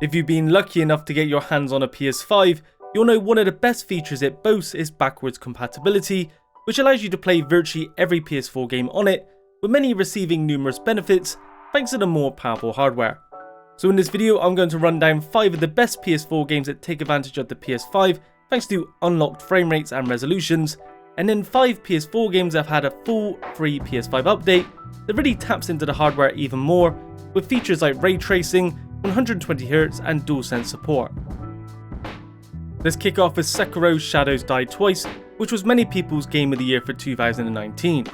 If you've been lucky enough to get your hands on a PS5, you'll know one of the best features it boasts is backwards compatibility, which allows you to play virtually every PS4 game on it, with many receiving numerous benefits thanks to the more powerful hardware. So in this video I'm going to run down 5 of the best PS4 games that take advantage of the PS5 thanks to unlocked frame rates and resolutions, and then 5 PS4 games that have had a full free PS5 update that really taps into the hardware even more, with features like ray tracing, 120Hz and DualSense support. Let's kick off with Sekiro Shadows Die Twice, which was many people's game of the year for 2019.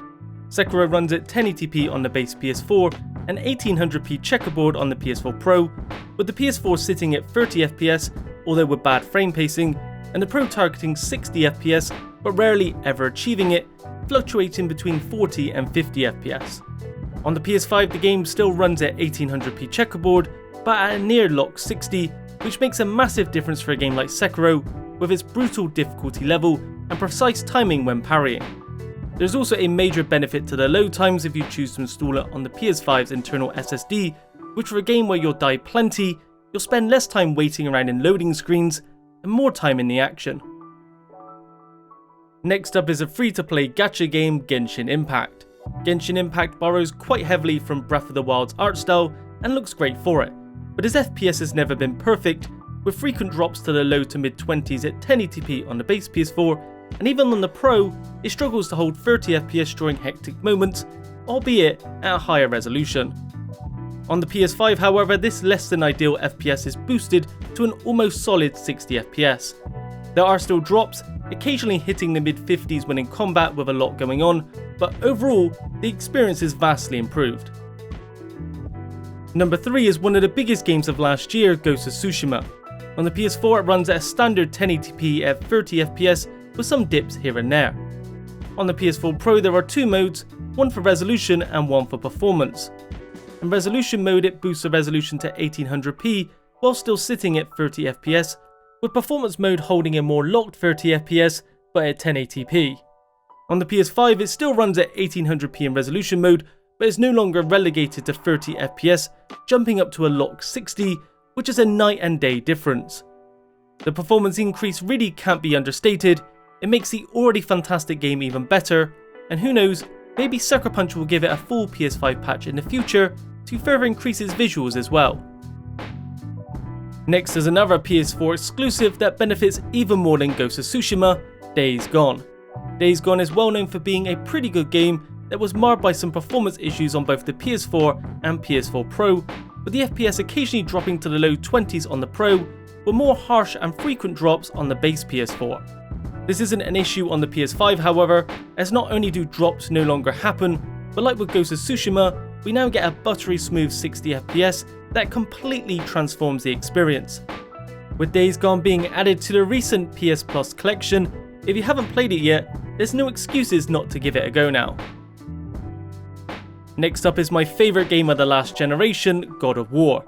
Sekiro runs at 1080p on the base PS4 and 1800p checkerboard on the PS4 Pro, with the PS4 sitting at 30fps, although with bad frame pacing, and the Pro targeting 60fps but rarely ever achieving it, fluctuating between 40 and 50fps. On the PS5 the game still runs at 1800p checkerboard, but at a near lock 60, which makes a massive difference for a game like Sekiro, with its brutal difficulty level and precise timing when parrying. There's also a major benefit to the load times if you choose to install it on the PS5's internal SSD, which for a game where you'll die plenty, you'll spend less time waiting around in loading screens and more time in the action. Next up is a free-to-play gacha game, Genshin Impact. Genshin Impact borrows quite heavily from Breath of the Wild's art style and looks great for it, but its FPS has never been perfect, with frequent drops to the low to mid 20s at 1080p on the base PS4, and even on the Pro, it struggles to hold 30fps during hectic moments, albeit at a higher resolution. On the PS5 however, this less than ideal FPS is boosted to an almost solid 60fps. There are still drops, occasionally hitting the mid 50s when in combat with a lot going on, but overall, the experience is vastly improved. Number 3 is one of the biggest games of last year, Ghost of Tsushima. On the PS4 it runs at a standard 1080p at 30fps with some dips here and there. On the PS4 Pro there are 2 modes, one for resolution and one for performance. In resolution mode it boosts the resolution to 1800p while still sitting at 30fps, with performance mode holding a more locked 30fps but at 1080p. On the PS5 it still runs at 1800p in resolution mode, but is no longer relegated to 30fps, jumping up to a locked 60, which is a night and day difference. The performance increase really can't be understated, it makes the already fantastic game even better, and who knows, maybe Sucker Punch will give it a full PS5 patch in the future to further increase its visuals as well. Next is another PS4 exclusive that benefits even more than Ghost of Tsushima, Days Gone. Days Gone is well known for being a pretty good game that was marred by some performance issues on both the PS4 and PS4 Pro, with the FPS occasionally dropping to the low 20s on the Pro, with more harsh and frequent drops on the base PS4. This isn't an issue on the PS5 however, as not only do drops no longer happen, but like with Ghost of Tsushima, we now get a buttery smooth 60fps that completely transforms the experience. With Days Gone being added to the recent PS Plus collection, if you haven't played it yet, there's no excuses not to give it a go now. Next up is my favourite game of the last generation, God of War.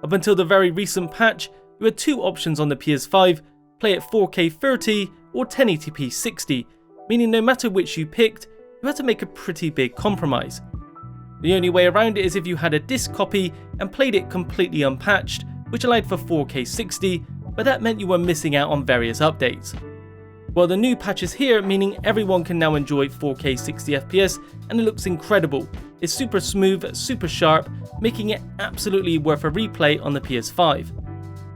Up until the very recent patch, you had 2 options on the PS5, play at 4K 30 or 1080p 60, meaning no matter which you picked, you had to make a pretty big compromise. The only way around it is if you had a disc copy and played it completely unpatched, which allowed for 4K 60, but that meant you were missing out on various updates. Well, the new patch is here, meaning everyone can now enjoy 4K 60fps, and it looks incredible. It's super smooth, super sharp, making it absolutely worth a replay on the PS5.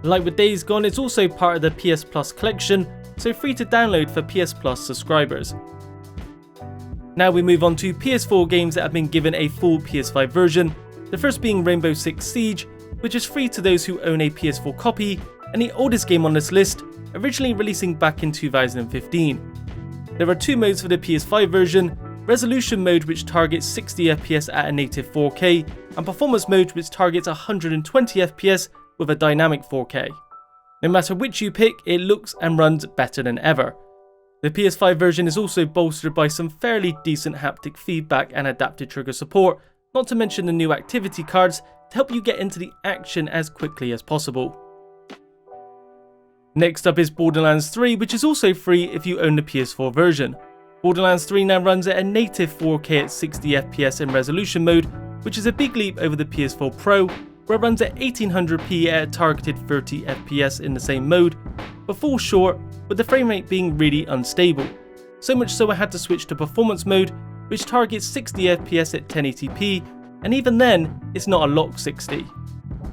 Like with Days Gone, it's also part of the PS Plus collection, so free to download for PS Plus subscribers. Now we move on to PS4 games that have been given a full PS5 version, the first being Rainbow Six Siege, which is free to those who own a PS4 copy, and the oldest game on this list, originally releasing back in 2015. There are 2 modes for the PS5 version, resolution mode which targets 60fps at a native 4K, and performance mode which targets 120fps with a dynamic 4K. No matter which you pick, it looks and runs better than ever. The PS5 version is also bolstered by some fairly decent haptic feedback and adaptive trigger support, not to mention the new activity cards to help you get into the action as quickly as possible. Next up is Borderlands 3, which is also free if you own the PS4 version. Borderlands 3 now runs at a native 4K at 60fps in resolution mode, which is a big leap over the PS4 Pro, where it runs at 1800p at a targeted 30 FPS in the same mode, but falls short with the frame rate being really unstable. So much so I had to switch to performance mode, which targets 60 FPS at 1080p, and even then, it's not a lock 60.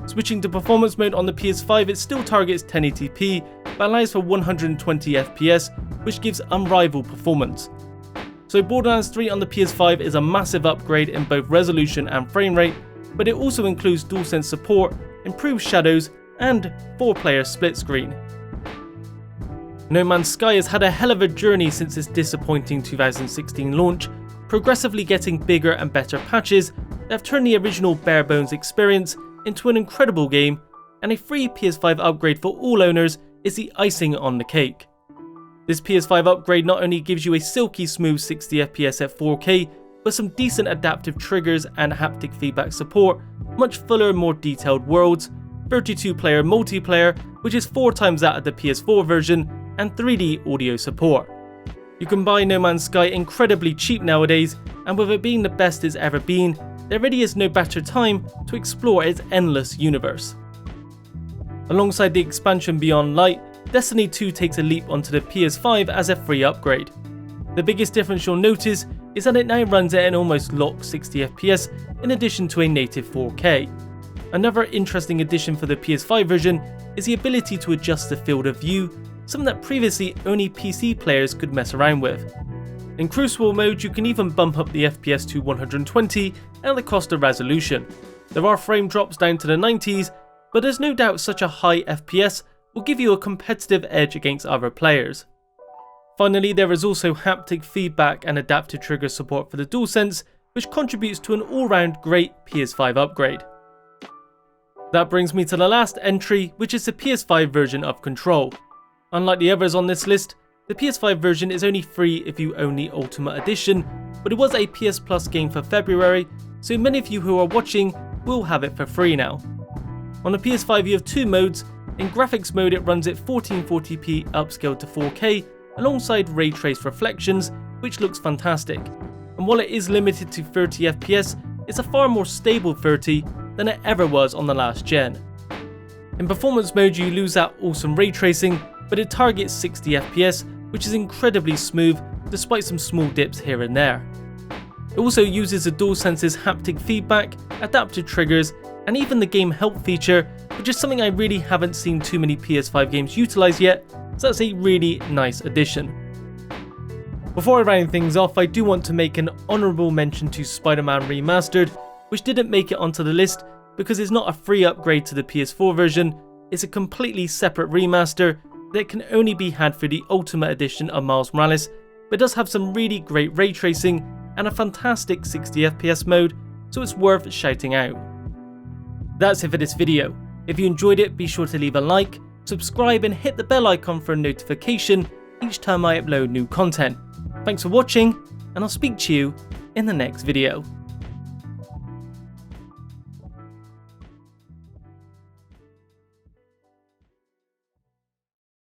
Switching to performance mode on the PS5, it still targets 1080p, but allows for 120 FPS, which gives unrivaled performance. So Borderlands 3 on the PS5 is a massive upgrade in both resolution and frame rate, but it also includes DualSense support, improved shadows, and 4-player split screen. No Man's Sky has had a hell of a journey since its disappointing 2016 launch, progressively getting bigger and better patches that have turned the original bare bones experience into an incredible game, and a free PS5 upgrade for all owners is the icing on the cake. This PS5 upgrade not only gives you a silky smooth 60 FPS at 4K, but some decent adaptive triggers and haptic feedback support, much fuller, more detailed worlds, 32-player multiplayer, which is 4 times that of the PS4 version, and 3D audio support. You can buy No Man's Sky incredibly cheap nowadays, and with it being the best it's ever been, there really is no better time to explore its endless universe. Alongside the expansion Beyond Light, Destiny 2 takes a leap onto the PS5 as a free upgrade. The biggest difference you'll notice is that it now runs at an almost locked 60 FPS in addition to a native 4K. Another interesting addition for the PS5 version is the ability to adjust the field of view, something that previously only PC players could mess around with. In Crucible mode, you can even bump up the FPS to 120 at the cost of resolution. There are frame drops down to the 90s, but there's no doubt such a high FPS will give you a competitive edge against other players. Finally, there is also haptic feedback and adaptive trigger support for the DualSense, which contributes to an all-round great PS5 upgrade. That brings me to the last entry, which is the PS5 version of Control. Unlike the others on this list, the PS5 version is only free if you own the Ultimate Edition, but it was a PS Plus game for February, so many of you who are watching will have it for free now. On the PS5 you have 2 modes. In graphics mode it runs at 1440p upscaled to 4K alongside ray trace reflections, which looks fantastic. And while it is limited to 30 FPS, it's a far more stable 30 than it ever was on the last gen. In performance mode you lose that awesome ray tracing, but it targets 60 FPS, which is incredibly smooth despite some small dips here and there. It also uses the DualSense's haptic feedback, adaptive triggers, and even the game help feature, which is something I really haven't seen too many PS5 games utilise yet, so that's a really nice addition. Before I round things off, I do want to make an honourable mention to Spider-Man Remastered, which didn't make it onto the list because it's not a free upgrade to the PS4 version, it's a completely separate remaster that can only be had through the Ultimate Edition of Miles Morales, but does have some really great ray tracing and a fantastic 60 FPS mode, so it's worth shouting out. That's it for this video. If you enjoyed it, be sure to leave a like, subscribe and hit the bell icon for a notification each time I upload new content. Thanks for watching, and I'll speak to you in the next video.